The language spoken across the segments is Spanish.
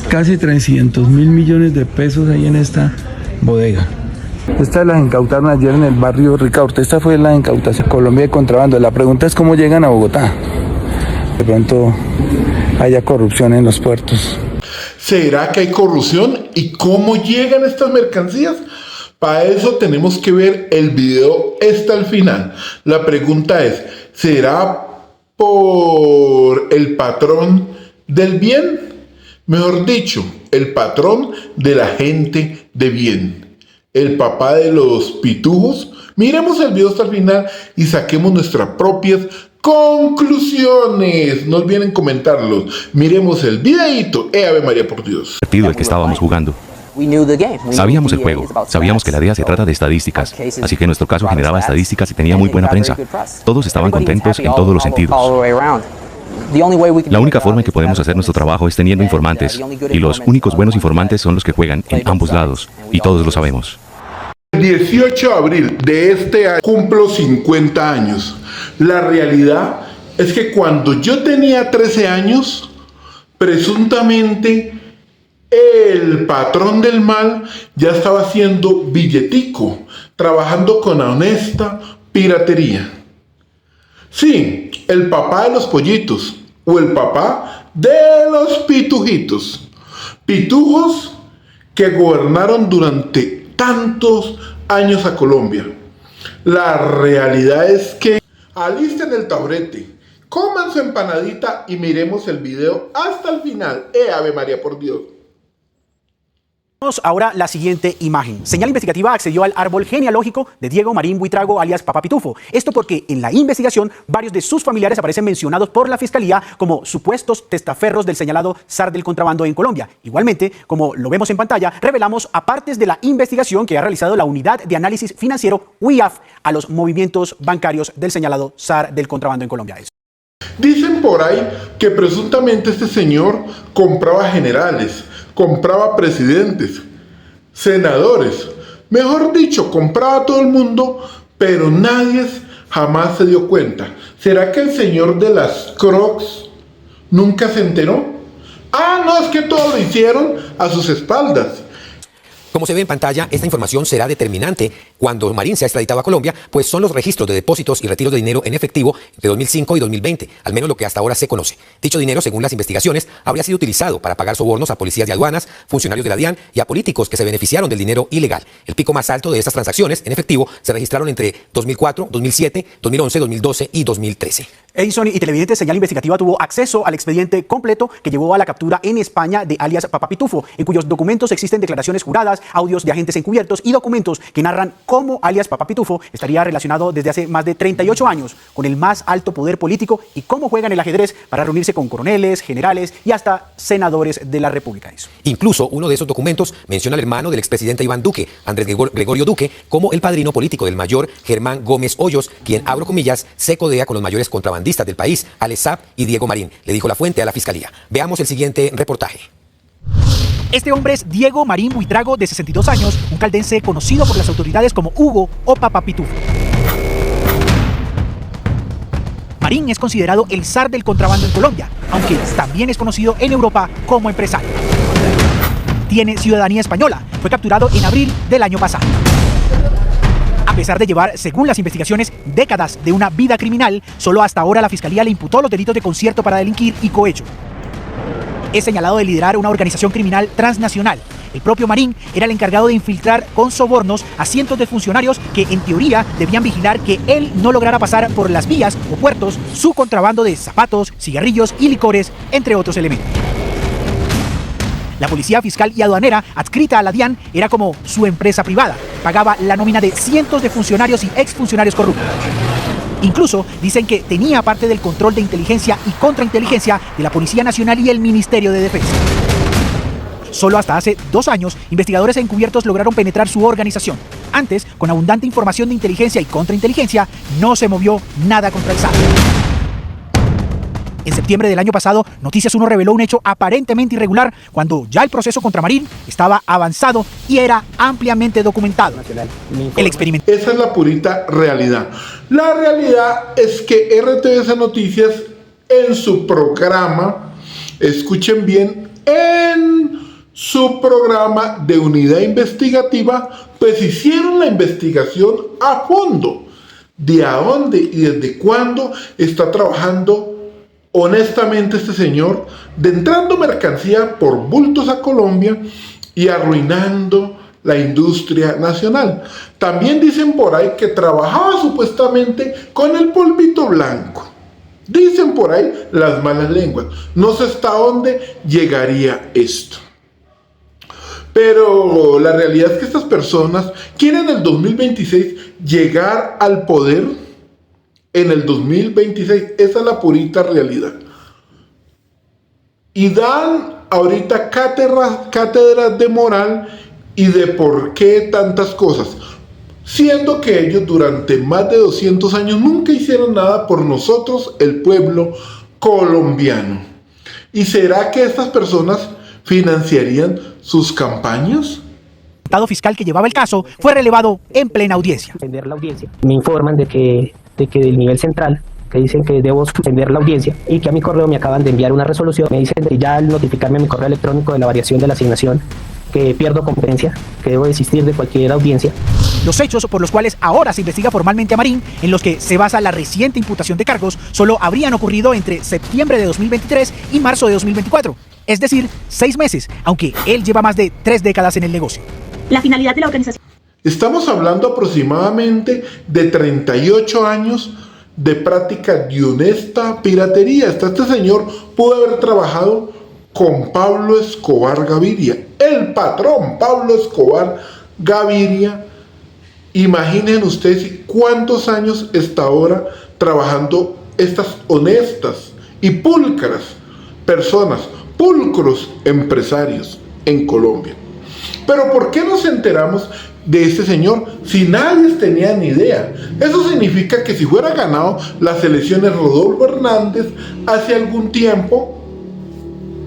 casi 300.000 millones de pesos ahí en esta bodega. Estas las incautaron ayer en el barrio Ricaurte. Esta fue la incautación Colombia de contrabando. La pregunta es cómo llegan a Bogotá. De pronto haya corrupción en los puertos. ¿Será que hay corrupción? ¿Y cómo llegan estas mercancías? Para eso tenemos que ver el video hasta el final. La pregunta es, ¿será por el patrón del bien? Mejor dicho, el patrón de la gente de bien. El papá de los pitujos. Miremos el video hasta el final y saquemos nuestras propias conclusiones. No olviden comentarlos. Miremos el videito. Ave María por Dios. El que estábamos jugando. Sabíamos el juego, sabíamos que la DEA se trata de estadísticas, así que nuestro caso generaba estadísticas y tenía muy buena prensa. Todos estaban contentos en todos los sentidos. La única forma en que podemos hacer nuestro trabajo es teniendo informantes, y los únicos buenos informantes son los que juegan en ambos lados, y todos lo sabemos. El 18 de abril de este año cumplo 50 años. La realidad es que cuando yo tenía 13 años, presuntamente el patrón del mal ya estaba haciendo billetico, trabajando con honesta piratería. Sí, el papá de los pollitos o el papá de los pitujitos. Pitujos que gobernaron durante tantos años a Colombia. La realidad es que alisten el taburete, coman su empanadita y miremos el video hasta el final. Ave María por Dios. Ahora la siguiente imagen. Señal Investigativa accedió al árbol genealógico de Diego Marín Buitrago, alias Papá Pitufo. Esto porque en la investigación varios de sus familiares aparecen mencionados por la Fiscalía como supuestos testaferros del señalado zar del contrabando en Colombia. Igualmente, como lo vemos en pantalla, revelamos apartes de la investigación que ha realizado la Unidad de Análisis Financiero, UIAF, a los movimientos bancarios del señalado zar del contrabando en Colombia. Dicen por ahí que presuntamente este señor compraba generales, compraba presidentes, senadores, mejor dicho, compraba a todo el mundo, pero nadie jamás se dio cuenta. ¿Será que el señor de las Crocs nunca se enteró? Ah, no, es que todo lo hicieron a sus espaldas. Como se ve en pantalla, esta información será determinante cuando Marín sea extraditado a Colombia, pues son los registros de depósitos y retiros de dinero en efectivo de 2005 y 2020, al menos lo que hasta ahora se conoce. Dicho dinero, según las investigaciones, habría sido utilizado para pagar sobornos a policías de aduanas, funcionarios de la DIAN y a políticos que se beneficiaron del dinero ilegal. El pico más alto de estas transacciones en efectivo se registraron entre 2004, 2007, 2011, 2012 y 2013. Edison y televidentes, Señal Investigativa tuvo acceso al expediente completo que llevó a la captura en España de alias Papá Pitufo, en cuyos documentos existen declaraciones juradas, audios de agentes encubiertos y documentos que narran cómo alias Papá Pitufo estaría relacionado desde hace más de 38 años con el más alto poder político y cómo juegan el ajedrez para reunirse con coroneles, generales y hasta senadores de la República. Incluso uno de esos documentos menciona al hermano del expresidente Iván Duque, Andrés Gregorio Duque, como el padrino político del mayor Germán Gómez Hoyos, quien, abro comillas, se codea con los mayores contrabandistas del país, Alex Saab y Diego Marín, le dijo la fuente a la Fiscalía. Veamos el siguiente reportaje. Este hombre es Diego Marín Buitrago, de 62 años, un caldense conocido por las autoridades como Hugo o Papá Pitufo. Marín es considerado el zar del contrabando en Colombia, aunque también es conocido en Europa como empresario. Tiene ciudadanía española, fue capturado en abril del año pasado. A pesar de llevar, según las investigaciones, décadas de una vida criminal, solo hasta ahora la Fiscalía le imputó los delitos de concierto para delinquir y cohecho. Es señalado de liderar una organización criminal transnacional. El propio Marín era el encargado de infiltrar con sobornos a cientos de funcionarios que, en teoría, debían vigilar que él no lograra pasar por las vías o puertos su contrabando de zapatos, cigarrillos y licores, entre otros elementos. La policía fiscal y aduanera, adscrita a la DIAN, era como su empresa privada. Pagaba la nómina de cientos de funcionarios y exfuncionarios corruptos. Incluso dicen que tenía parte del control de inteligencia y contrainteligencia de la Policía Nacional y el Ministerio de Defensa. Solo hasta hace 2 años, investigadores encubiertos lograron penetrar su organización. Antes, con abundante información de inteligencia y contrainteligencia, no se movió nada contra el zar. En septiembre del año pasado, Noticias 1 reveló un hecho aparentemente irregular cuando ya el proceso contra Marín estaba avanzado y era ampliamente documentado. El experimento. Esa es la purita realidad. La realidad es que RTVC Noticias en su programa, escuchen bien, en su programa de unidad investigativa, pues hicieron la investigación a fondo de a dónde y desde cuándo está trabajando honestamente este señor, de entrando mercancía por bultos a Colombia y arruinando la industria nacional. También dicen por ahí que trabajaba supuestamente con el polvito blanco. Dicen por ahí las malas lenguas. No sé hasta dónde llegaría esto. Pero la realidad es que estas personas quieren en el 2026 llegar al poder en el 2026. Esa es la purita realidad. Y dan ahorita cátedras de moral y de por qué tantas cosas, siendo que ellos durante más de 200 años nunca hicieron nada por nosotros, el pueblo colombiano. ¿Y será que estas personas financiarían sus campañas? El diputado fiscal que llevaba el caso fue relevado en plena audiencia. Me informan de que del nivel central, que dicen que debo suspender la audiencia y que a mi correo me acaban de enviar una resolución. Me dicen que ya al notificarme en mi correo electrónico de la variación de la asignación, que pierdo competencia, que debo desistir de cualquier audiencia. Los hechos por los cuales ahora se investiga formalmente a Marín, en los que se basa la reciente imputación de cargos, solo habrían ocurrido entre septiembre de 2023 y marzo de 2024. Es decir, 6 meses, aunque él lleva más de 3 décadas en el negocio. La finalidad de la organización. Estamos hablando aproximadamente de 38 años de práctica de honesta piratería. Hasta este señor pudo haber trabajado con Pablo Escobar Gaviria, el patrón Pablo Escobar Gaviria. Imaginen ustedes cuántos años está ahora trabajando estas honestas y pulcras personas, pulcros empresarios en Colombia. Pero ¿por qué nos enteramos de este señor si nadie tenía ni idea? Eso significa que si fuera ganado las elecciones Rodolfo Hernández hace algún tiempo,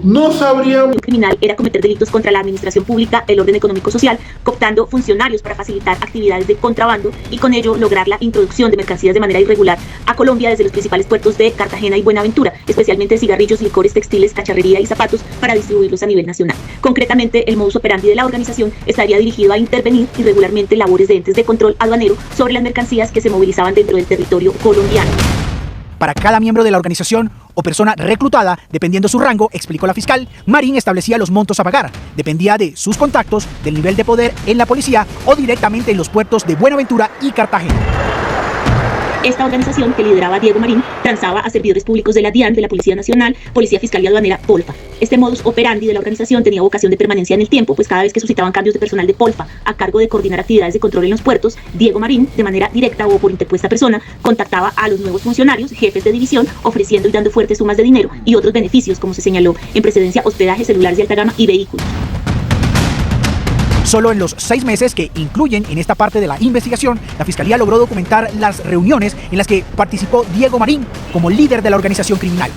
no sabríamos. El criminal era cometer delitos contra la administración pública, el orden económico social, cooptando funcionarios para facilitar actividades de contrabando y con ello lograr la introducción de mercancías de manera irregular a Colombia desde los principales puertos de Cartagena y Buenaventura, especialmente cigarrillos, licores, textiles, cacharrería y zapatos, para distribuirlos a nivel nacional. Concretamente, el modus operandi de la organización estaría dirigido a intervenir irregularmente labores de entes de control aduanero sobre las mercancías que se movilizaban dentro del territorio colombiano. Para cada miembro de la organización o persona reclutada, dependiendo su rango, explicó la fiscal, Marín establecía los montos a pagar. Dependía de sus contactos, del nivel de poder en la policía o directamente en los puertos de Buenaventura y Cartagena. Esta organización, que lideraba Diego Marín, transaba a servidores públicos de la DIAN, de la Policía Nacional, Policía Fiscal y Aduanera, Polfa. Este modus operandi de la organización tenía vocación de permanencia en el tiempo, pues cada vez que suscitaban cambios de personal de Polfa a cargo de coordinar actividades de control en los puertos, Diego Marín, de manera directa o por interpuesta persona, contactaba a los nuevos funcionarios, jefes de división, ofreciendo y dando fuertes sumas de dinero y otros beneficios, como se señaló, en precedencia hospedaje, celulares de alta gama y vehículos. Solo en los 6 meses que incluyen en esta parte de la investigación, la Fiscalía logró documentar las reuniones en las que participó Diego Marín como líder de la organización criminal.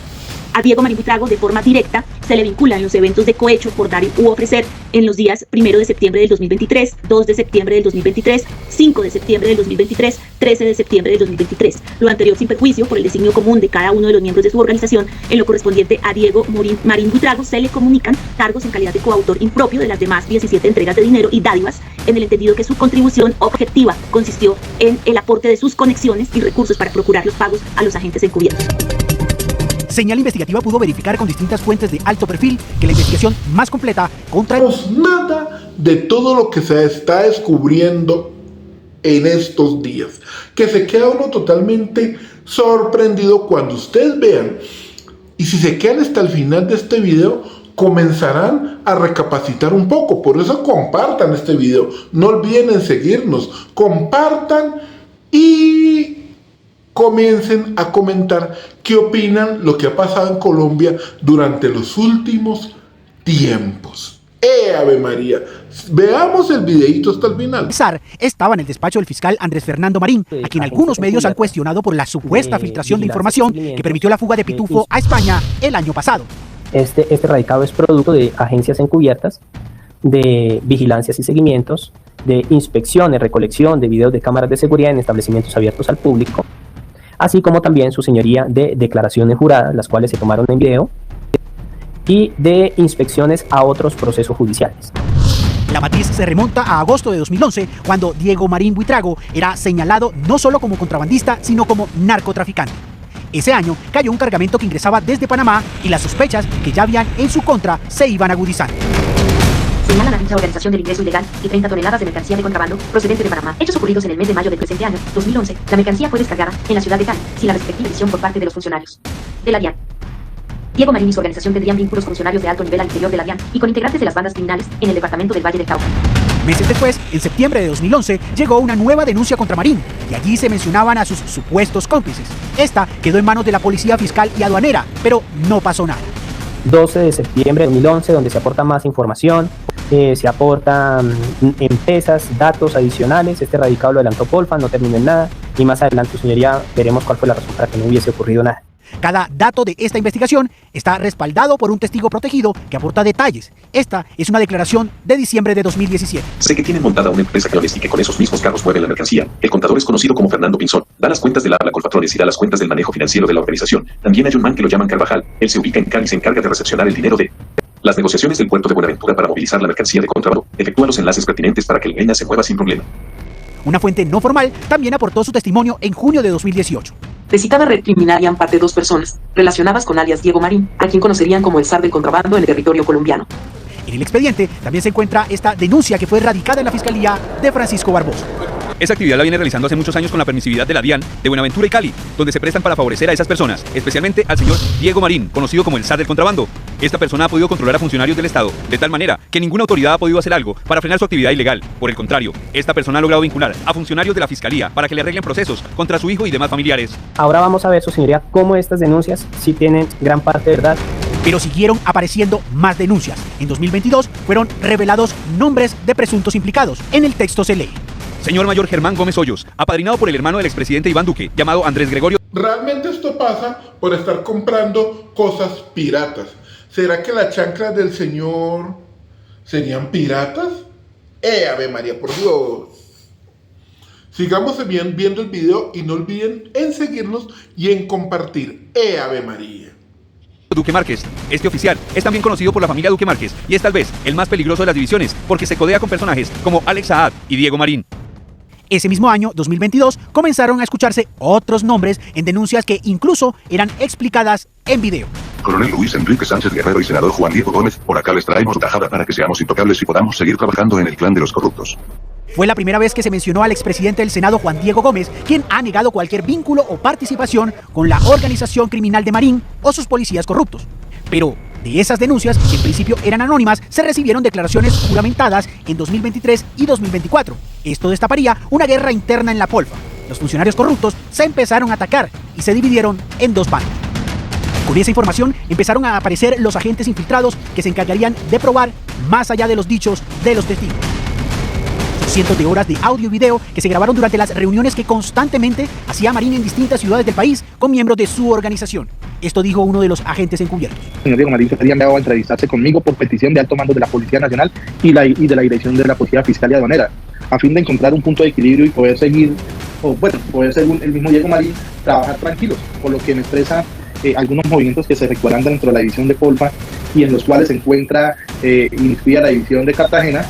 A Diego Marín Buitrago, de forma directa, se le vinculan los eventos de cohecho por dar u ofrecer en los días 1 de septiembre del 2023, 2 de septiembre del 2023, 5 de septiembre del 2023, 13 de septiembre del 2023. Lo anterior sin perjuicio por el designio común de cada uno de los miembros de su organización. En lo correspondiente a Diego Marín Buitrago se le comunican cargos en calidad de coautor impropio de las demás 17 entregas de dinero y dádivas, en el entendido que su contribución objetiva consistió en el aporte de sus conexiones y recursos para procurar los pagos a los agentes encubiertos. Señal Investigativa pudo verificar con distintas fuentes de alto perfil que la investigación más completa contra... Nada de todo lo que se está descubriendo en estos días, que se queda uno totalmente sorprendido cuando ustedes vean, y si se quedan hasta el final de este video, comenzarán a recapacitar un poco. Por eso compartan este video, no olviden en seguirnos, compartan y comiencen a comentar qué opinan lo que ha pasado en Colombia durante los últimos tiempos. ¡Ave María! Veamos el videito hasta el final. Estaba en el despacho del fiscal Andrés Fernando Marín, a quien algunos medios han cuestionado por la supuesta filtración de información que permitió la fuga de Pitufo a España el año pasado. Este radicado es producto de agencias encubiertas, de vigilancias y seguimientos, de inspecciones, recolección de videos de cámaras de seguridad en establecimientos abiertos al público, así como también su señoría de declaraciones juradas, las cuales se tomaron en video, y de inspecciones a otros procesos judiciales. La matriz se remonta a agosto de 2011, cuando Diego Marín Buitrago era señalado no solo como contrabandista, sino como narcotraficante. Ese año cayó un cargamento que ingresaba desde Panamá y las sospechas que ya habían en su contra se iban agudizando. Señalan a dicha organización del ingreso ilegal de 30 toneladas de mercancía de contrabando procedente de Panamá. Hechos ocurridos en el mes de mayo del presente año, 2011. La mercancía fue descargada en la ciudad de Cali, sin la respectiva edición por parte de los funcionarios de la DIAN. Diego Marín y su organización tendrían vínculos con funcionarios de alto nivel al interior de la DIAN y con integrantes de las bandas criminales en el departamento del Valle del Cauca. Meses después, en septiembre de 2011, llegó una nueva denuncia contra Marín, y allí se mencionaban a sus supuestos cómplices. Esta quedó en manos de la Policía Fiscal y Aduanera, pero no pasó nada. 12 de septiembre de 2011, donde se aporta más información, se aportan empresas, datos adicionales. Este radicado lo adelantó Polfa, no terminó en nada, y más adelante, señoría, veremos cuál fue la razón para que no hubiese ocurrido nada. Cada dato de esta investigación está respaldado por un testigo protegido que aporta detalles. Esta es una declaración de diciembre de 2017. Sé que tienen montada una empresa clandestina que con esos mismos carros mueve la mercancía. El contador es conocido como Fernando Pinzón. Da las cuentas de la habla con patrones y da las cuentas del manejo financiero de la organización. También hay un man que lo llaman Carvajal. Él se ubica en Cali y se encarga de recepcionar el dinero de las negociaciones del puerto de Buenaventura para movilizar la mercancía de contrabando. Efectúa los enlaces pertinentes para que el ENA se mueva sin problema. Una fuente no formal también aportó su testimonio en junio de 2018. De citada red criminal eran parte 2 personas, relacionadas con alias Diego Marín, a quien conocerían como el zar del contrabando en el territorio colombiano. En el expediente también se encuentra esta denuncia que fue radicada en la Fiscalía de Francisco Barbosa. Esa actividad la viene realizando hace muchos años con la permisividad de la DIAN de Buenaventura y Cali, donde se prestan para favorecer a esas personas, especialmente al señor Diego Marín, conocido como el zar del contrabando. Esta persona ha podido controlar a funcionarios del Estado, de tal manera que ninguna autoridad ha podido hacer algo para frenar su actividad ilegal. Por el contrario, esta persona ha logrado vincular a funcionarios de la Fiscalía para que le arreglen procesos contra su hijo y demás familiares. Ahora vamos a ver, su señoría, cómo estas denuncias sí tienen gran parte de verdad. Pero siguieron apareciendo más denuncias. En 2022 fueron revelados nombres de presuntos implicados. En el texto se lee: Señor Mayor Germán Gómez Hoyos, apadrinado por el hermano del expresidente Iván Duque, llamado Andrés Gregorio. Realmente esto pasa por estar comprando cosas piratas. ¿Será que las chanclas del señor serían piratas? Ave María, por Dios. Sigamos viendo el video y no olviden en seguirnos y en compartir. Ave María. Duque Márquez. Este oficial es también conocido por la familia Duque Márquez y es tal vez el más peligroso de las divisiones porque se codea con personajes como Alex Saad y Diego Marín. Ese mismo año, 2022, comenzaron a escucharse otros nombres en denuncias que incluso eran explicadas en video. Coronel Luis Enrique Sánchez Guerrero y senador Juan Diego Gómez, por acá les traemos tajada para que seamos intocables y podamos seguir trabajando en el clan de los corruptos. Fue la primera vez que se mencionó al expresidente del Senado, Juan Diego Gómez, quien ha negado cualquier vínculo o participación con la organización criminal de Marín o sus policías corruptos. Pero de esas denuncias, que en principio eran anónimas, se recibieron declaraciones juramentadas en 2023 y 2024. Esto destaparía una guerra interna en la Polfa. Los funcionarios corruptos se empezaron a atacar y se dividieron en 2 bandos. Con esa información empezaron a aparecer los agentes infiltrados que se encargarían de probar más allá de los dichos de los testigos. Cientos de horas de audio y video que se grabaron durante las reuniones que constantemente hacía Marín en distintas ciudades del país con miembros de su organización. Esto dijo uno de los agentes encubiertos. Señor Diego Marín se había enviado a entrevistarse conmigo por petición de alto mando de la Policía Nacional y de la dirección de la Policía Fiscal y Aduanera, a fin de encontrar un punto de equilibrio y poder seguir, poder según el mismo Diego Marín, trabajar tranquilos, por lo que me expresa algunos movimientos que se efectuarán dentro de la división de Polfa y en los cuales se encuentra inscrita la división de Cartagena.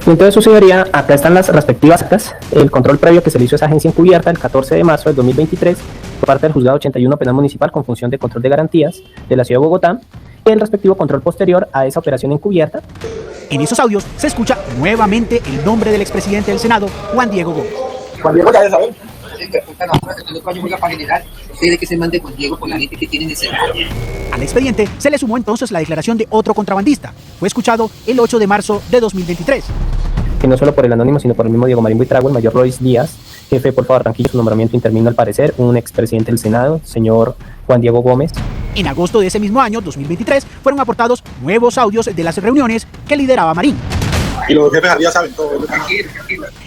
Entonces, su señoría, acá están las respectivas actas, el control previo que se le hizo a esa agencia encubierta el 14 de marzo del 2023 por parte del Juzgado 81 Penal Municipal con función de control de garantías de la Ciudad de Bogotá y el respectivo control posterior a esa operación encubierta. En esos audios se escucha nuevamente el nombre del expresidente del Senado, Juan Diego Gómez. Juan Diego, ya saben. De que se mande con Diego con la gente que tienen ese. Al expediente se le sumó entonces la declaración de otro contrabandista. Fue escuchado el 8 de marzo de 2023. Que no solo por el anónimo, sino por el mismo Diego Marín Buitrago, el mayor Royce Díaz, jefe de Polfa Barranquilla, su nombramiento intervino al parecer, un expresidente del Senado, señor Juan Diego Gómez. En agosto de ese mismo año, 2023, fueron aportados nuevos audios de las reuniones que lideraba Marín. Y los jefes al día saben todo.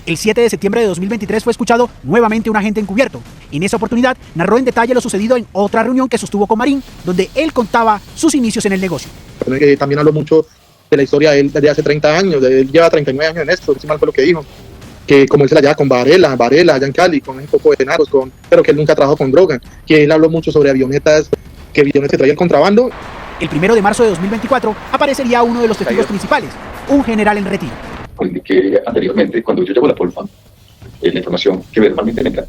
El 7 de septiembre de 2023 fue escuchado nuevamente un agente encubierto. En esa oportunidad narró en detalle lo sucedido en otra reunión que sostuvo con Marín, donde él contaba sus inicios en el negocio. También habló mucho de la historia de él desde hace 30 años, él lleva 39 años en esto, si mal fue lo que dijo, que como él se la lleva con Varela allá en Cali, con un poco de narcos, pero que él nunca trabajó con droga, que él habló mucho sobre avionetas que traían contrabando. El 1 de marzo de 2024 aparecería uno de los testigos principales, un general en retiro. Como indiqué anteriormente, cuando yo llevo la polfa, la información que normalmente me entra,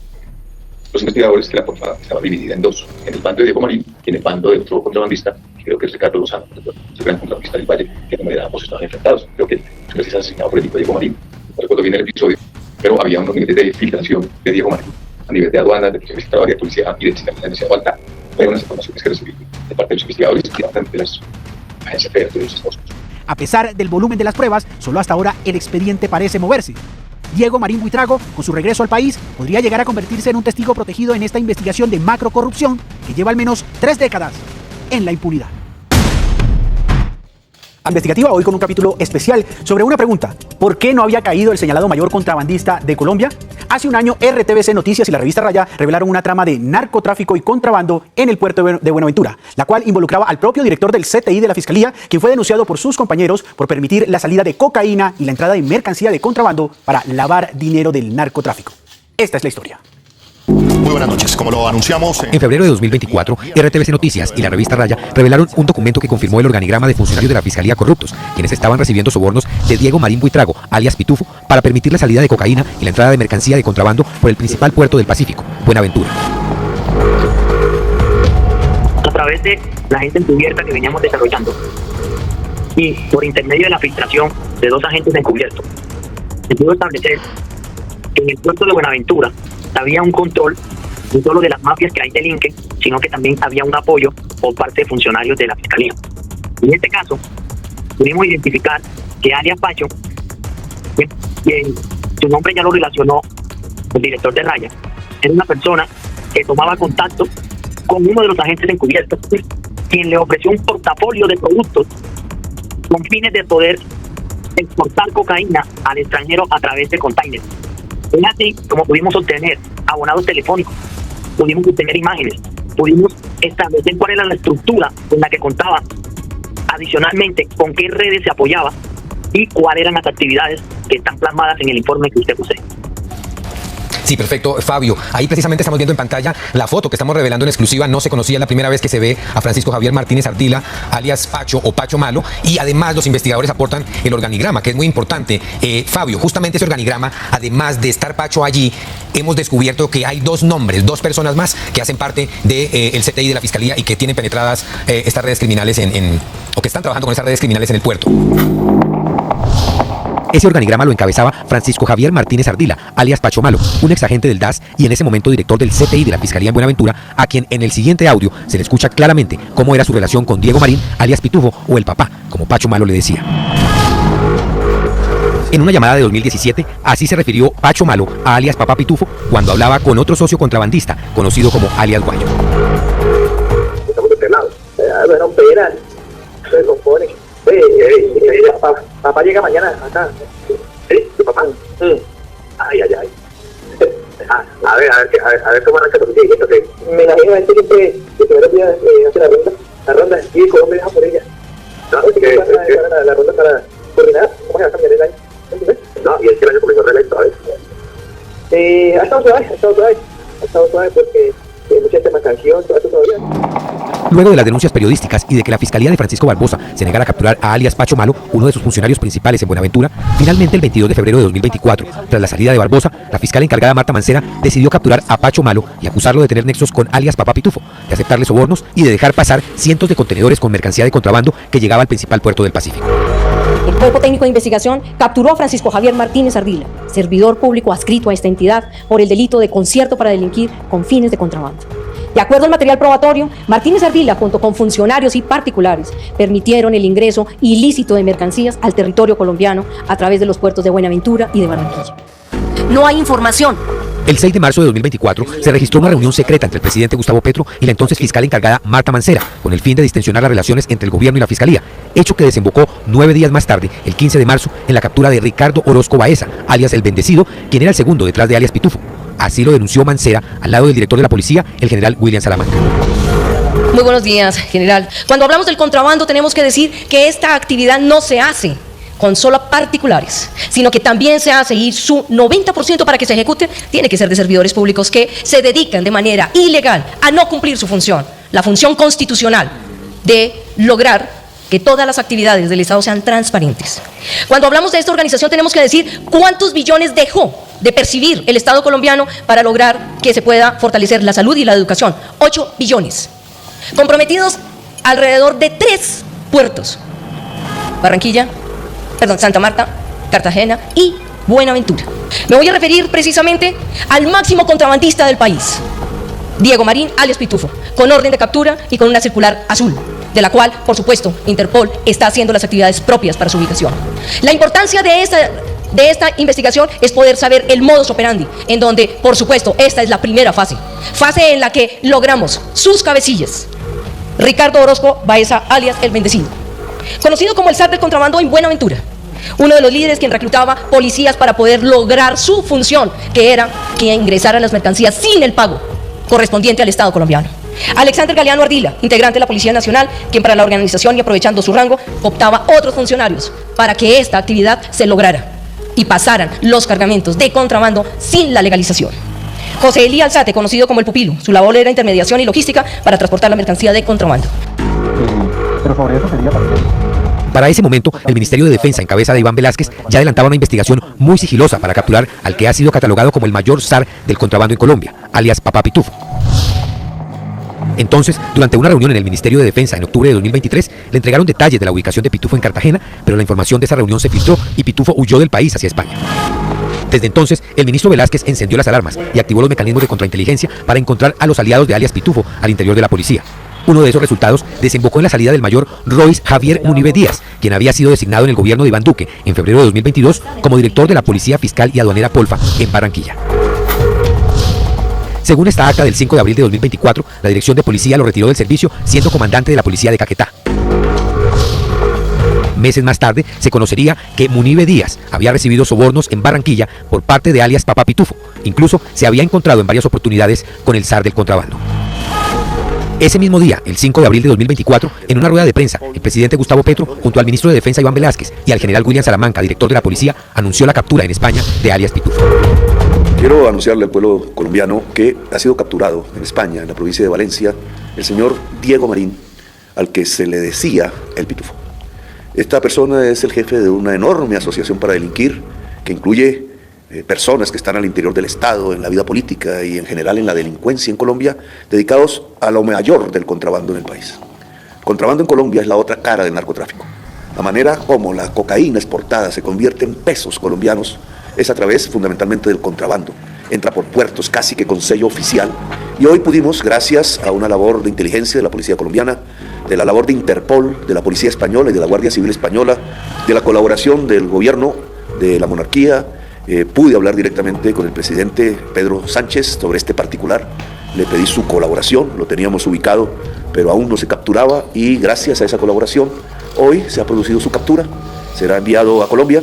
los investigadores, que la polfa estaba dividida en dos, en el bando de Diego Marín y en el bando de otro contrabandista, que creo que es Ricardo Lozano, el gran contrabandista del Valle, que no me da, ambos estaban enfrentados. Creo que es asesinado por el tipo de Diego Marín. No recuerdo bien el episodio, pero había unos niveles de filtración de Diego Marín a nivel de aduanas, de de policía y de inteligencia demasiado alta. Pero unas informaciones que recibí de parte de los investigadores y de las agencias federales de los Estados Unidos. A pesar del volumen de las pruebas, solo hasta ahora el expediente parece moverse. Diego Marín Buitrago, con su regreso al país, podría llegar a convertirse en un testigo protegido en esta investigación de macrocorrupción que lleva al menos 3 décadas en la impunidad. Investigativa hoy con un capítulo especial sobre una pregunta: ¿por qué no había caído el señalado mayor contrabandista de Colombia? Hace un año, RTBC Noticias y la revista Raya revelaron una trama de narcotráfico y contrabando en el puerto de Buenaventura, la cual involucraba al propio director del CTI de la Fiscalía, quien fue denunciado por sus compañeros por permitir la salida de cocaína y la entrada de mercancía de contrabando para lavar dinero del narcotráfico. Esta es la historia. Muy buenas noches, como lo anunciamos... En febrero de 2024, RTBC Noticias y la revista Raya revelaron un documento que confirmó el organigrama de funcionarios de la Fiscalía corruptos, quienes estaban recibiendo sobornos de Diego Marín Buitrago, alias Pitufo, para permitir la salida de cocaína y la entrada de mercancía de contrabando por el principal puerto del Pacífico, Buenaventura. A través de la gente encubierta que veníamos desarrollando y por intermedio de la filtración de 2 agentes encubiertos, se pudo establecer que en el puerto de Buenaventura había un control no solo de las mafias que ahí delinquen, sino que también había un apoyo por parte de funcionarios de la Fiscalía. En este caso, pudimos identificar que alias Pacho, que su nombre ya lo relacionó el director de Raya, era una persona que tomaba contacto con uno de los agentes encubiertos, quien le ofreció un portafolio de productos con fines de poder exportar cocaína al extranjero a través de containers. Es así como pudimos obtener abonados telefónicos, pudimos obtener imágenes, pudimos establecer cuál era la estructura con la que contaba, adicionalmente con qué redes se apoyaba y cuáles eran las actividades que están plasmadas en el informe que usted posee. Sí, perfecto, Fabio. Ahí precisamente estamos viendo en pantalla la foto que estamos revelando en exclusiva. No se conocía, la primera vez que se ve a Francisco Javier Martínez Ardila, alias Pacho o Pacho Malo, y además los investigadores aportan el organigrama, que es muy importante. Fabio, justamente ese organigrama, además de estar Pacho allí, hemos descubierto que hay 2 nombres, 2 personas más que hacen parte del CTI de la Fiscalía y que tienen penetradas estas redes criminales o que están trabajando con esas redes criminales en el puerto. Ese organigrama lo encabezaba Francisco Javier Martínez Ardila, alias Pacho Malo, un exagente del DAS y en ese momento director del CTI de la Fiscalía en Buenaventura, a quien en el siguiente audio se le escucha claramente cómo era su relación con Diego Marín, alias Pitufo, o el papá, como Pacho Malo le decía. En una llamada de 2017, así se refirió Pacho Malo a alias Papá Pitufo cuando hablaba con otro socio contrabandista, conocido como alias Guayo. Estamos de este lado. Bueno, operan, se compone. Papá llega mañana acá. ¿Sí? ¿Tu papá? Ay. A ver cómo arranca lo que sigue. Okay. Me imagino a este que primeros días hace la ronda, y Colombia deja por ella. No, la ronda para coordinar. ¿Cómo se va a cambiar el año? No, y es que el año comenzó reelecto, ¿sabes? Ha estado suave porque hay mucha tema canción, todo eso todavía. Luego de las denuncias periodísticas y de que la Fiscalía de Francisco Barbosa se negara a capturar a alias Pacho Malo, uno de sus funcionarios principales en Buenaventura, finalmente el 22 de febrero de 2024, tras la salida de Barbosa, la fiscal encargada Marta Mancera decidió capturar a Pacho Malo y acusarlo de tener nexos con alias Papá Pitufo, de aceptarle sobornos y de dejar pasar cientos de contenedores con mercancía de contrabando que llegaba al principal puerto del Pacífico. El Cuerpo Técnico de Investigación capturó a Francisco Javier Martínez Ardila, servidor público adscrito a esta entidad, por el delito de concierto para delinquir con fines de contrabando. De acuerdo al material probatorio, Martínez Ardila, junto con funcionarios y particulares, permitieron el ingreso ilícito de mercancías al territorio colombiano a través de los puertos de Buenaventura y de Barranquilla. No hay información. El 6 de marzo de 2024 se registró una reunión secreta entre el presidente Gustavo Petro y la entonces fiscal encargada Marta Mancera, con el fin de distensionar las relaciones entre el gobierno y la fiscalía, hecho que desembocó 9 días más tarde, el 15 de marzo, en la captura de Ricardo Orozco Baeza, alias El Bendecido, quien era el segundo detrás de alias Pitufo. Así lo denunció Mancera al lado del director de la policía, el general William Salamanca. Muy buenos días, general. Cuando hablamos del contrabando tenemos que decir que esta actividad no se hace con solo particulares, sino que también se hace, y su 90% para que se ejecute tiene que ser de servidores públicos que se dedican de manera ilegal a no cumplir su función, la función constitucional de lograr que todas las actividades del Estado sean transparentes. Cuando hablamos de esta organización tenemos que decir cuántos billones dejó de percibir el Estado colombiano para lograr que se pueda fortalecer la salud y la educación. 8 billones. Comprometidos alrededor de 3 puertos. Santa Marta, Cartagena y Buenaventura. Me voy a referir precisamente al máximo contrabandista del país, Diego Marín, alias Pitufo, con orden de captura y con una circular azul, de la cual, por supuesto, Interpol está haciendo las actividades propias para su ubicación. La importancia de esta investigación es poder saber el modus operandi, en donde, por supuesto, esta es la primera fase en la que logramos sus cabecillas. Ricardo Orozco Baeza, alias El Bendecido, conocido como el zar del contrabando en Buenaventura, uno de los líderes quien reclutaba policías para poder lograr su función, que era que ingresaran las mercancías sin el pago correspondiente al Estado colombiano. Alexander Galeano Ardila, integrante de la Policía Nacional, quien para la organización y aprovechando su rango, optaba otros funcionarios para que esta actividad se lograra y pasaran los cargamentos de contrabando sin la legalización. José Elí Alzate, conocido como el Pupilo, su labor era intermediación y logística para transportar la mercancía de contrabando. Pero sobre eso sería Para ese momento, el Ministerio de Defensa, en cabeza de Iván Velázquez, ya adelantaba una investigación muy sigilosa para capturar al que ha sido catalogado como el mayor zar del contrabando en Colombia, alias Papá Pitufo. Entonces, durante una reunión en el Ministerio de Defensa en octubre de 2023, le entregaron detalles de la ubicación de Pitufo en Cartagena, pero la información de esa reunión se filtró y Pitufo huyó del país hacia España. Desde entonces, el ministro Velázquez encendió las alarmas y activó los mecanismos de contrainteligencia para encontrar a los aliados de alias Pitufo al interior de la policía. Uno de esos resultados desembocó en la salida del mayor Royce Javier Munive Díaz, quien había sido designado en el gobierno de Iván Duque en febrero de 2022 como director de la Policía Fiscal y Aduanera Polfa en Barranquilla. Según esta acta del 5 de abril de 2024, la Dirección de Policía lo retiró del servicio siendo comandante de la Policía de Caquetá. Meses más tarde se conocería que Munive Díaz había recibido sobornos en Barranquilla por parte de alias Papá Pitufo. Incluso se había encontrado en varias oportunidades con el zar del contrabando. Ese mismo día, el 5 de abril de 2024, en una rueda de prensa, el presidente Gustavo Petro, junto al ministro de Defensa Iván Velázquez y al general William Salamanca, director de la policía, anunció la captura en España de alias Pitufo. Quiero anunciarle al pueblo colombiano que ha sido capturado en España, en la provincia de Valencia, el señor Diego Marín, al que se le decía el Pitufo. Esta persona es el jefe de una enorme asociación para delinquir que incluye personas que están al interior del Estado, en la vida política y en general en la delincuencia en Colombia, dedicados a lo mayor del contrabando en el país. Contrabando en Colombia es la otra cara del narcotráfico. La manera como la cocaína exportada se convierte en pesos colombianos es a través fundamentalmente del contrabando. Entra por puertos casi que con sello oficial y hoy pudimos, gracias a una labor de inteligencia de la policía colombiana, de la labor de Interpol, de la policía española y de la Guardia Civil española, de la colaboración del gobierno, de la monarquía, pude hablar directamente con el presidente Pedro Sánchez sobre este particular. Le pedí su colaboración, lo teníamos ubicado, pero aún no se capturaba y gracias a esa colaboración hoy se ha producido su captura. Será enviado a Colombia.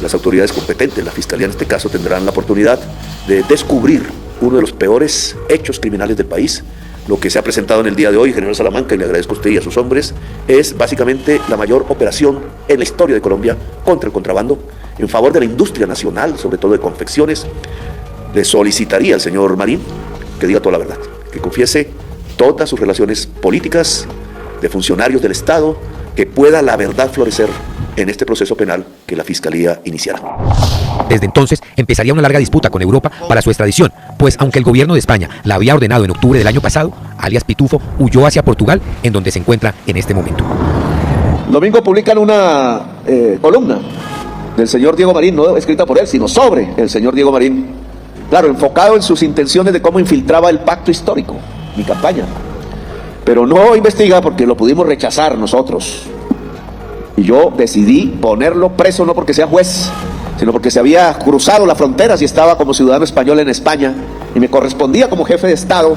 Las autoridades competentes, la Fiscalía en este caso, tendrán la oportunidad de descubrir uno de los peores hechos criminales del país. Lo que se ha presentado en el día de hoy, general Salamanca, y le agradezco a usted y a sus hombres, es básicamente la mayor operación en la historia de Colombia contra el contrabando, en favor de la industria nacional, sobre todo de confecciones. Le solicitaría al señor Marín que diga toda la verdad, que confiese todas sus relaciones políticas, de funcionarios del Estado, que pueda la verdad florecer en este proceso penal que la Fiscalía iniciará. Desde entonces empezaría una larga disputa con Europa para su extradición, pues aunque el gobierno de España la había ordenado en octubre del año pasado, alias Pitufo huyó hacia Portugal, en donde se encuentra en este momento. Domingo publican una columna del señor Diego Marín, no escrita por él, sino sobre el señor Diego Marín, claro, enfocado en sus intenciones de cómo infiltraba el pacto histórico, mi campaña, pero no investiga porque lo pudimos rechazar nosotros. Y yo decidí ponerlo preso no porque sea juez, sino porque se había cruzado las fronteras y estaba como ciudadano español en España y me correspondía como jefe de Estado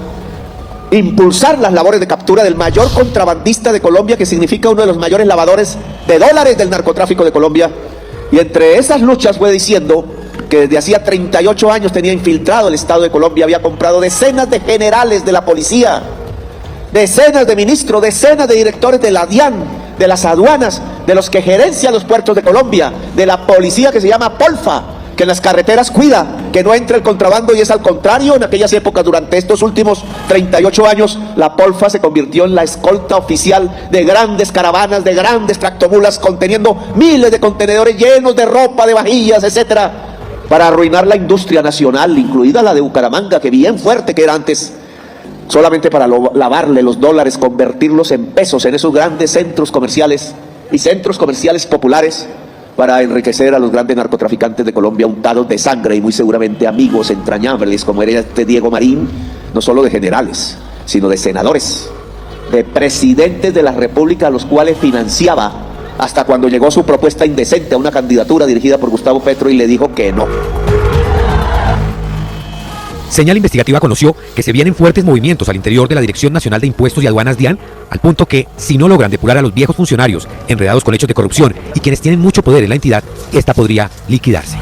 impulsar las labores de captura del mayor contrabandista de Colombia, que significa uno de los mayores lavadores de dólares del narcotráfico de Colombia. Y entre esas luchas fue diciendo que desde hacía 38 años tenía infiltrado el Estado de Colombia, había comprado decenas de generales de la policía, decenas de ministros, decenas de directores de la DIAN, de las aduanas, de los que gerencian los puertos de Colombia, de la policía que se llama Polfa, que en las carreteras cuida que no entre el contrabando, y es al contrario. En aquellas épocas, durante estos últimos 38 años, la Polfa se convirtió en la escolta oficial de grandes caravanas, de grandes tractomulas conteniendo miles de contenedores llenos de ropa, de vajillas, etcétera, para arruinar la industria nacional, incluida la de Bucaramanga, que bien fuerte que era antes, solamente para lavarle los dólares, convertirlos en pesos en esos grandes centros comerciales y centros comerciales populares, para enriquecer a los grandes narcotraficantes de Colombia, untados de sangre y muy seguramente amigos entrañables como era este Diego Marín, no solo de generales, sino de senadores, de presidentes de la República, a los cuales financiaba, hasta cuando llegó su propuesta indecente a una candidatura dirigida por Gustavo Petro y le dijo que no. Señal Investigativa conoció que se vienen fuertes movimientos al interior de la Dirección Nacional de Impuestos y Aduanas DIAN, al punto que, si no logran depurar a los viejos funcionarios enredados con hechos de corrupción y quienes tienen mucho poder en la entidad, esta podría liquidarse.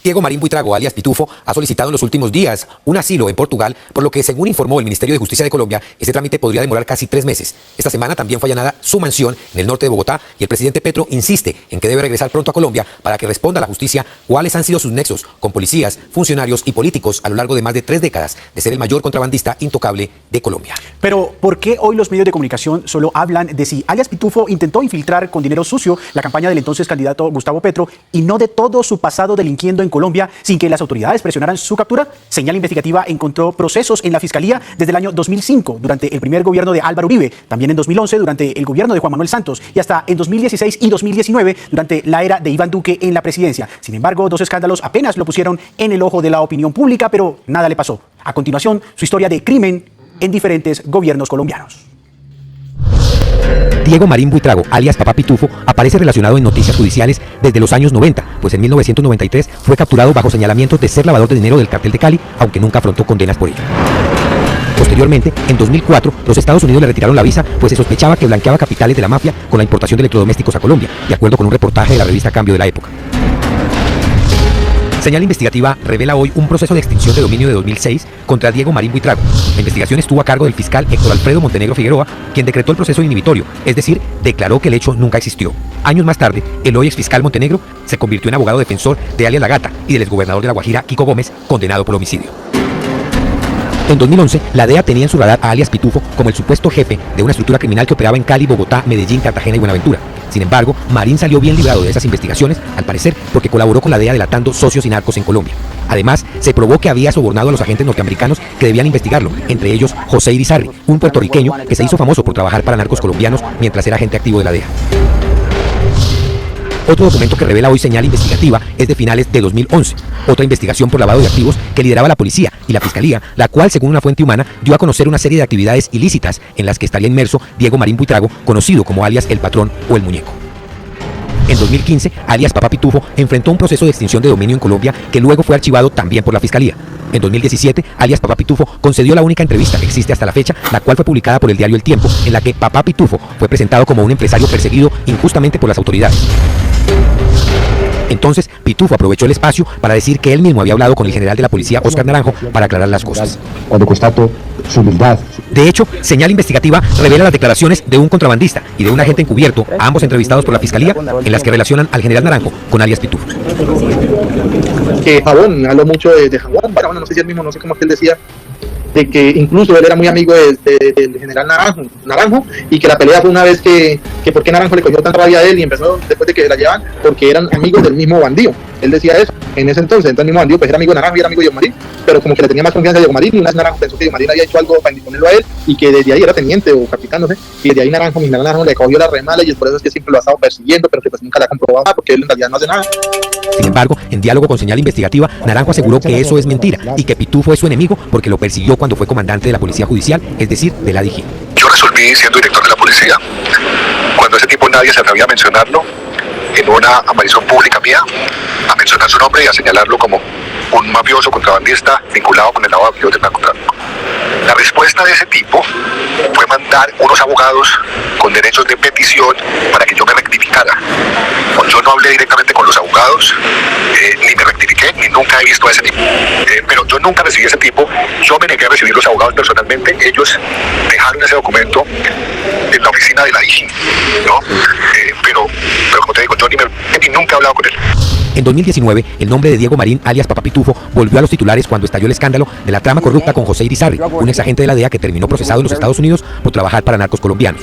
Diego Marín Buitrago, alias Pitufo, ha solicitado en los últimos días un asilo en Portugal, por lo que, según informó el Ministerio de Justicia de Colombia, este trámite podría demorar casi 3 meses. Esta semana también fue allanada su mansión en el norte de Bogotá y el presidente Petro insiste en que debe regresar pronto a Colombia para que responda a la justicia cuáles han sido sus nexos con policías, funcionarios y políticos a lo largo de más de 3 décadas de ser el mayor contrabandista intocable de Colombia. Pero, ¿por qué hoy los medios de comunicación solo hablan de si alias Pitufo intentó infiltrar con dinero sucio la campaña del entonces candidato Gustavo Petro y no de todo su pasado delinquiendo en Colombia sin que las autoridades presionaran su captura? Señal Investigativa encontró procesos en la Fiscalía desde el año 2005, durante el primer gobierno de Álvaro Uribe, también en 2011 durante el gobierno de Juan Manuel Santos y hasta en 2016 y 2019 durante la era de Iván Duque en la presidencia. Sin embargo, 2 escándalos apenas lo pusieron en el ojo de la opinión pública, pero nada le pasó. A continuación, su historia de crimen en diferentes gobiernos colombianos. Diego Marín Buitrago, alias Papá Pitufo, aparece relacionado en noticias judiciales desde los años 90, pues en 1993 fue capturado bajo señalamientos de ser lavador de dinero del cartel de Cali, aunque nunca afrontó condenas por ello. Posteriormente, en 2004, los Estados Unidos le retiraron la visa, pues se sospechaba que blanqueaba capitales de la mafia con la importación de electrodomésticos a Colombia, de acuerdo con un reportaje de la revista Cambio de la época. Señal Investigativa revela hoy un proceso de extinción de dominio de 2006 contra Diego Marín Buitrago. La investigación estuvo a cargo del fiscal Héctor Alfredo Montenegro Figueroa, quien decretó el proceso inhibitorio, es decir, declaró que el hecho nunca existió. Años más tarde, el hoy exfiscal Montenegro se convirtió en abogado defensor de alias La Gata y del exgobernador de La Guajira, Kiko Gómez, condenado por homicidio. En 2011, la DEA tenía en su radar a alias Pitufo como el supuesto jefe de una estructura criminal que operaba en Cali, Bogotá, Medellín, Cartagena y Buenaventura. Sin embargo, Marín salió bien librado de esas investigaciones, al parecer porque colaboró con la DEA delatando socios y narcos en Colombia. Además, se probó que había sobornado a los agentes norteamericanos que debían investigarlo, entre ellos José Irizarry, un puertorriqueño que se hizo famoso por trabajar para narcos colombianos mientras era agente activo de la DEA. Otro documento que revela hoy Señal Investigativa es de finales de 2011, otra investigación por lavado de activos que lideraba la policía y la fiscalía, la cual, según una fuente humana, dio a conocer una serie de actividades ilícitas en las que estaría inmerso Diego Marín Buitrago, conocido como alias El Patrón o El Muñeco. En 2015, alias Papá Pitufo enfrentó un proceso de extinción de dominio en Colombia que luego fue archivado también por la Fiscalía. En 2017, alias Papá Pitufo concedió la única entrevista que existe hasta la fecha, la cual fue publicada por el diario El Tiempo, en la que Papá Pitufo fue presentado como un empresario perseguido injustamente por las autoridades. Entonces, Pitufo aprovechó el espacio para decir que él mismo había hablado con el general de la policía, Óscar Naranjo, para aclarar las cosas. Cuando constato su humildad. De hecho, Señal Investigativa revela las declaraciones de un contrabandista y de un agente encubierto, ambos entrevistados por la Fiscalía, en las que relacionan al general Naranjo con alias Pitufo. Jabón, habló mucho de Jabón, bueno, no sé si él mismo, no sé cómo es que él decía, de que incluso él era muy amigo del general Naranjo, y que la pelea fue una vez que por qué Naranjo le cogió tanta rabia a él y empezó después de que la llevan, porque eran amigos del mismo bandido. Él decía eso en ese entonces el mismo bandido pues era amigo de Naranjo y era amigo de Diego Marín, pero como que le tenía más confianza a Diego Marín, y una vez Naranjo pensó que Diego Marín había hecho algo para indisponerlo a él y que desde ahí era teniente o capitán, no sé, y desde ahí Naranjo le cogió la remala, y es por eso es que siempre lo ha estado persiguiendo, pero que pues nunca la ha comprobado porque él en realidad no hace nada. Sin embargo, en diálogo con Señal Investigativa, Naranjo aseguró que eso es mentira y que Pitufo es su enemigo porque lo persiguió cuando fue comandante de la Policía Judicial, es decir, de la DIGI. Yo resolví, siendo director de la policía, cuando ese tipo nadie se atrevía a mencionarlo, en una aparición pública mía, a mencionar su nombre y a señalarlo como un mafioso contrabandista vinculado con el lavado de activos del narcotráfico. La respuesta de ese tipo fue mandar unos abogados con derechos de petición para que yo me rectificara. Yo no hablé directamente con los abogados, ni me rectifiqué, ni nunca he visto a ese tipo. Pero yo nunca recibí a ese tipo, yo me negué a recibir los abogados personalmente, ellos dejaron ese documento en la oficina de la DIGI, ¿no? Pero como te digo, yo ni nunca he hablado con él. En 2019, el nombre de Diego Marín, alias Papá Pitufo, volvió a los titulares cuando estalló el escándalo de la trama corrupta con José Irizarry, un exagente de la DEA que terminó procesado en los Estados Unidos por trabajar para narcos colombianos.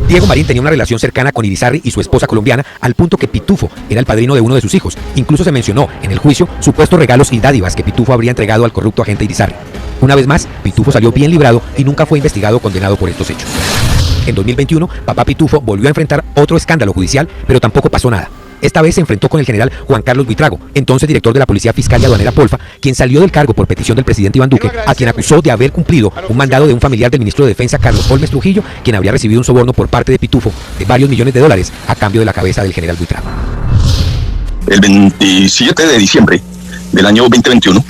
Diego Marín tenía una relación cercana con Irizarry y su esposa colombiana, al punto que Pitufo era el padrino de uno de sus hijos. Incluso se mencionó en el juicio supuestos regalos y dádivas que Pitufo habría entregado al corrupto agente Irizarry. Una vez más, Pitufo salió bien librado y nunca fue investigado o condenado por estos hechos. En 2021, Papá Pitufo volvió a enfrentar otro escándalo judicial, pero tampoco pasó nada. Esta vez se enfrentó con el general Juan Carlos Buitrago, entonces director de la Policía Fiscal y Aduanera Polfa, quien salió del cargo por petición del presidente Iván Duque, a quien acusó de haber cumplido un mandado de un familiar del ministro de Defensa, Carlos Holmes Trujillo, quien habría recibido un soborno por parte de Pitufo de varios millones de dólares a cambio de la cabeza del general Buitrago. El 27 de diciembre del año 2021,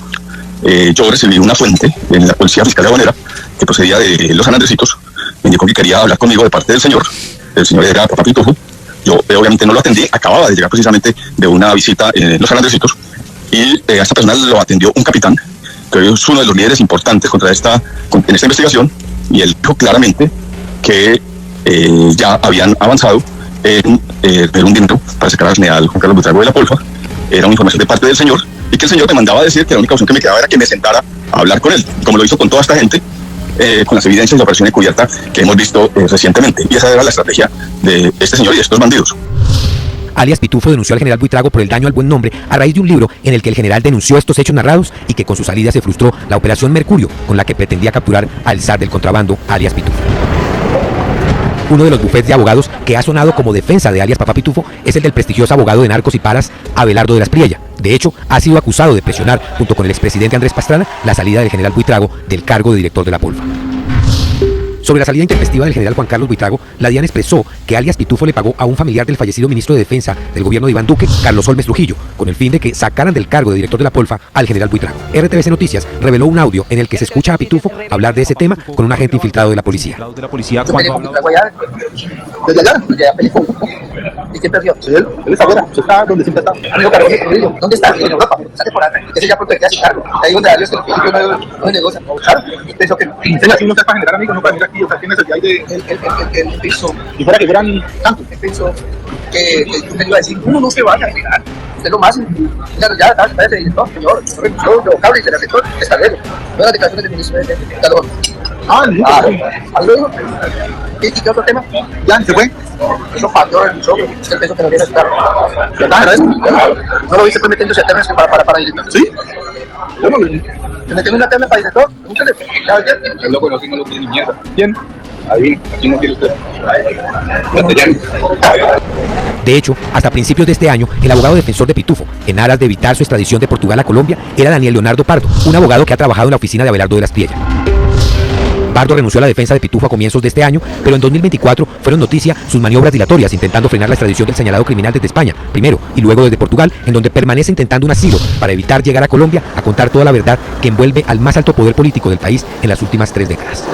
yo recibí una fuente en la Policía Fiscal y Aduanera que procedía de Los San Andresitos, me indicó que quería hablar conmigo de parte del señor. El señor era Papá Pitufo. Yo obviamente no lo atendí, acababa de llegar precisamente de una visita en Los San Andresitos, y a esta persona lo atendió un capitán, que es uno de los líderes importantes en esta investigación, y él dijo claramente que ya habían avanzado en ver un dinero para sacar al general Juan Carlos Buitrago de la Polfa. Era una información de parte del señor, y que el señor me mandaba a decir que la única opción que me quedaba era que me sentara a hablar con él, como lo hizo con toda esta gente, con las evidencias de la operación encubierta que hemos visto recientemente. Y esa era la estrategia de este señor y de estos bandidos. Alias Pitufo denunció al general Buitrago por el daño al buen nombre a raíz de un libro en el que el general denunció estos hechos narrados y que con su salida se frustró la operación Mercurio, con la que pretendía capturar al zar del contrabando, alias Pitufo. Uno de los bufetes de abogados que ha sonado como defensa de alias Papá Pitufo es el del prestigioso abogado de narcos y paras, Abelardo de las Priella. De hecho, ha sido acusado de presionar, junto con el expresidente Andrés Pastrana, la salida del general Buitrago del cargo de director de la Polfa. Sobre la salida intempestiva del general Juan Carlos Buitrago, la DIAN expresó que alias Pitufo le pagó a un familiar del fallecido ministro de Defensa del gobierno de Iván Duque, Carlos Holmes Trujillo, con el fin de que sacaran del cargo de director de la Polfa al general Buitrago. RTBC Noticias reveló un audio en el que se escucha a Pitufo hablar de ese tema con un agente infiltrado de la policía. ¿Y quién perdió? Él está afuera, está donde siempre está. Amigo Carlos, ¿dónde está? En Europa, sale por acá. Ese ya protegía su cargo. Ahí donde Arias no negocia. Claro, pensó que así no está para generar amigos, no para venir aquí, o sea, tiene necesidad de él pensó, y fuera que fueran tantos, él pensó que usted iba a decir, uno no se vaya a generar. Usted lo más, claro, ya parece director, señor, yo de vocable y de sector, está bien. No las declaraciones del ministro de Calor. ¿Y qué otro tema? ¿Ya se fue? Eso falló el show, usted pensó que no viene a estar. ¿Verdad? ¿No lo viste metiéndose a temas para director? ¿Sí? Bueno, se metió en una terna para director, pregúntale. El loco no tiene ni mierda. ¿Quién? Ahí, aquí no quiere usted. De hecho, hasta principios de este año, el abogado defensor de Pitufo, en aras de evitar su extradición de Portugal a Colombia, era Daniel Leonardo Pardo, un abogado que ha trabajado en la oficina de Abelardo de las Priella. Pardo renunció a la defensa de Pitufo a comienzos de este año, pero en 2024 fueron noticia sus maniobras dilatorias intentando frenar la extradición del señalado criminal desde España, primero y luego desde Portugal, en donde permanece intentando un asilo para evitar llegar a Colombia a contar toda la verdad que envuelve al más alto poder político del país en las últimas 3 décadas.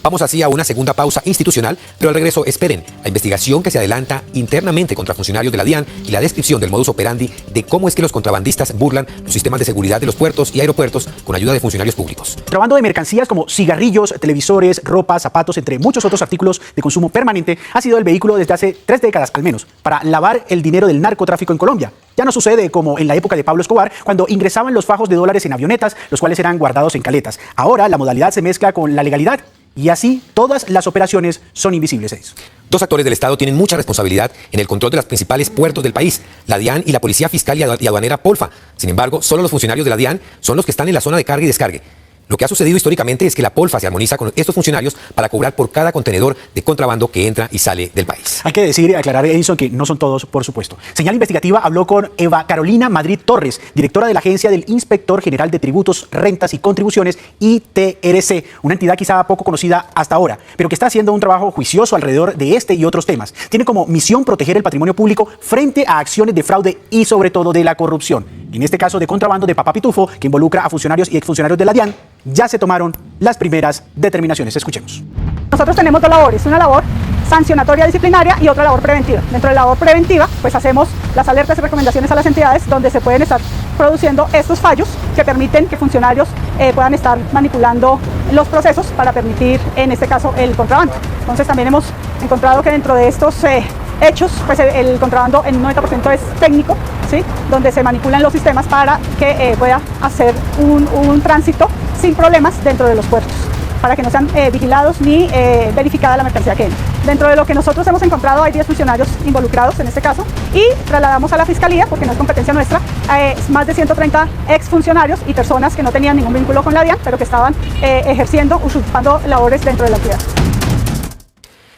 Vamos así a una segunda pausa institucional, pero al regreso esperen la investigación que se adelanta internamente contra funcionarios de la DIAN y la descripción del modus operandi de cómo es que los contrabandistas burlan los sistemas de seguridad de los puertos y aeropuertos con ayuda de funcionarios públicos. Contrabando de mercancías como cigarrillos, televisores, ropa, zapatos, entre muchos otros artículos de consumo permanente, ha sido el vehículo desde hace 3 décadas al menos para lavar el dinero del narcotráfico en Colombia. Ya no sucede como en la época de Pablo Escobar, cuando ingresaban los fajos de dólares en avionetas, los cuales eran guardados en caletas. Ahora la modalidad se mezcla con la legalidad. Y así, todas las operaciones son invisibles. 2 actores del Estado tienen mucha responsabilidad en el control de los principales puertos del país, la DIAN y la Policía Fiscal y Aduanera Polfa. Sin embargo, solo los funcionarios de la DIAN son los que están en la zona de carga y descargue. Lo que ha sucedido históricamente es que la Polfa se armoniza con estos funcionarios para cobrar por cada contenedor de contrabando que entra y sale del país. Hay que decir y aclarar, Edison, que no son todos, por supuesto. Señal Investigativa habló con Eva Carolina Madrid Torres, directora de la Agencia del Inspector General de Tributos, Rentas y Contribuciones, ITRC, una entidad quizá poco conocida hasta ahora, pero que está haciendo un trabajo juicioso alrededor de este y otros temas. Tiene como misión proteger el patrimonio público frente a acciones de fraude y sobre todo de la corrupción. En este caso de contrabando de Papá Pitufo, que involucra a funcionarios y exfuncionarios de la DIAN, ya se tomaron las primeras determinaciones. Escuchemos. Nosotros tenemos 2 labores, una labor sancionatoria disciplinaria y otra labor preventiva. Dentro de la labor preventiva, pues hacemos las alertas y recomendaciones a las entidades donde se pueden estar produciendo estos fallos que permiten que funcionarios puedan estar manipulando los procesos para permitir, en este caso, el contrabando. Entonces también hemos encontrado que dentro de estos hechos, pues el contrabando en un 90% es técnico, ¿sí? Donde se manipulan los sistemas para que pueda hacer un tránsito sin problemas dentro de los puertos, para que no sean vigilados ni verificada la mercancía que entra. Dentro de lo que nosotros hemos encontrado hay 10 funcionarios involucrados en este caso y trasladamos a la Fiscalía, porque no es competencia nuestra, más de 130 exfuncionarios y personas que no tenían ningún vínculo con la DIAN, pero que estaban ejerciendo, usurpando labores dentro de la entidad.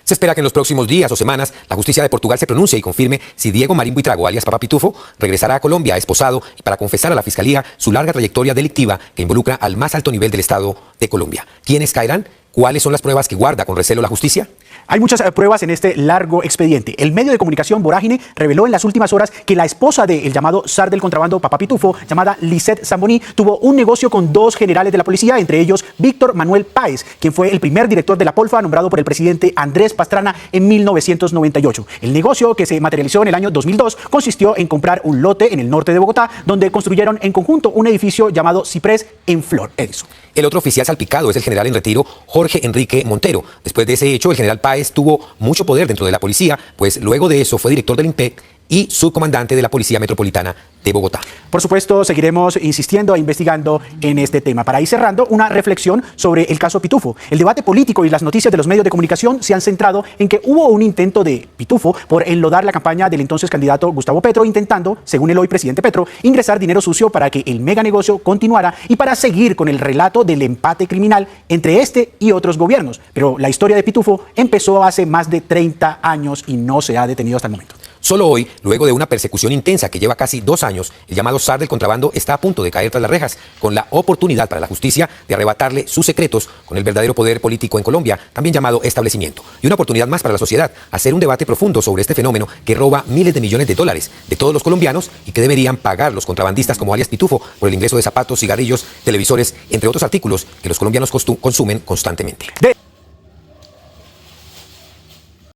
Se espera que en los próximos días o semanas la justicia de Portugal se pronuncie y confirme si Diego Marín Buitrago, alias Papá Pitufo, regresará a Colombia esposado y para confesar a la Fiscalía su larga trayectoria delictiva que involucra al más alto nivel del Estado de Colombia. ¿Quiénes caerán? ¿Cuáles son las pruebas que guarda con recelo la justicia? Hay muchas pruebas en este largo expediente. El medio de comunicación Vorágine reveló en las últimas horas que la esposa del llamado zar del contrabando Papá Pitufo, llamada Lisette Zamboni, tuvo un negocio con 2 generales de la policía, entre ellos Víctor Manuel Páez, quien fue el primer director de la Polfa nombrado por el presidente Andrés Pastrana en 1998. El negocio, que se materializó en el año 2002, consistió en comprar un lote en el norte de Bogotá, donde construyeron en conjunto un edificio llamado Ciprés en Flor. Edison. El otro oficial salpicado es el general en retiro Jorge Enrique Montero. Después de ese hecho, el general Páez tuvo mucho poder dentro de la policía, pues luego de eso fue director del INPEC y subcomandante de la Policía Metropolitana de Bogotá. Por supuesto, seguiremos insistiendo e investigando en este tema. Para ir cerrando, una reflexión sobre el caso Pitufo. El debate político y las noticias de los medios de comunicación se han centrado en que hubo un intento de Pitufo por enlodar la campaña del entonces candidato Gustavo Petro, intentando, según el hoy presidente Petro, ingresar dinero sucio para que el mega negocio continuara y para seguir con el relato del empate criminal entre este y otros gobiernos. Pero la historia de Pitufo empezó hace más de 30 años y no se ha detenido hasta el momento. Solo hoy, luego de una persecución intensa que lleva casi 2 años, el llamado zar del contrabando está a punto de caer tras las rejas, con la oportunidad para la justicia de arrebatarle sus secretos con el verdadero poder político en Colombia, también llamado establecimiento. Y una oportunidad más para la sociedad, hacer un debate profundo sobre este fenómeno que roba miles de millones de dólares de todos los colombianos y que deberían pagar los contrabandistas como alias Pitufo por el ingreso de zapatos, cigarrillos, televisores, entre otros artículos que los colombianos consumen constantemente.